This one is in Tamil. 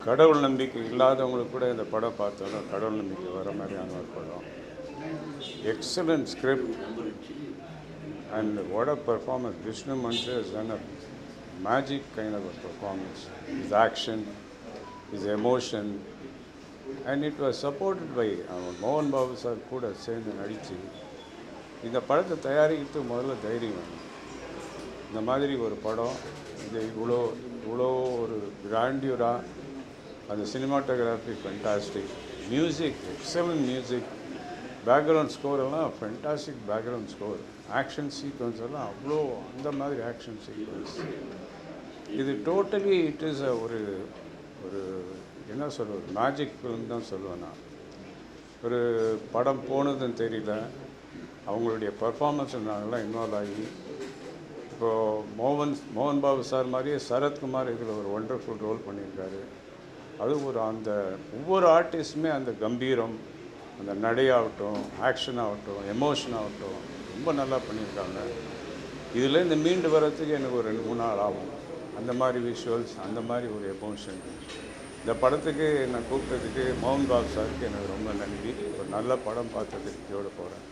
கடவுள் நம்பிக்கை இல்லாதவங்களுக்கு கூட இந்த படம் பார்த்தாலும் கடவுள் நம்பிக்கை வர மாதிரியான ஒரு படம். Excellent script and what a performance. Vishnu Manchu has done a magic kind of a performance. His action, his emotion, and it was supported by மோகன் பாபு சார் கூட சேர்ந்து நடித்து இந்த படத்தை தயாரிக்கிறதுக்கு முதல்ல தைரியம் வேணும். இந்த மாதிரி ஒரு படம் இது இவ்வளோ ஒரு கிராண்டியூராக, அந்த cinematography fantastic, music excellent music, background score எல்லாம் fantastic background score, action sequence எல்லாம் அவ்வளோ அந்த மாதிரி ஆக்ஷன் சீக்வன்ஸ். இது டோட்டலி இட் இஸ் ஒரு ஒரு என்ன சொல்வது, மேஜிக் ஃபிலிம் தான் சொல்லுவேன் நான். ஒரு படம் போனதுன்னு தெரியல, அவங்களுடைய பர்ஃபார்மன்ஸ் நாங்கள்லாம் இன்வால்வ் ஆகி இப்போது மோகன் பாபு சார் மாதிரியே சரத்குமார் இதில் ஒரு ஒண்டர்ஃபுல் ரோல் பண்ணியிருக்காரு. அது அந்த ஒவ்வொரு ஆர்டிஸ்ட்டுமே அந்த கம்பீரம், அந்த நடையாகட்டும், ஆக்ஷன் ஆகட்டும், எமோஷன் ஆகட்டும் ரொம்ப நல்லா பண்ணியிருக்காங்க. இதில் இந்த மீண்டு வர்றதுக்கு எனக்கு ஒரு 2-3 நாள் ஆகும். அந்த மாதிரி விஷுவல்ஸ், அந்த மாதிரி ஒரு எமோஷன். இந்த படத்துக்கு நான் கூப்பிட்டதுக்கு மோகன் பாபு சாருக்கு எனக்கு ரொம்ப நன்றி. ஒரு நல்ல படம் பார்த்ததுக்கு இதோட போகிறேன்.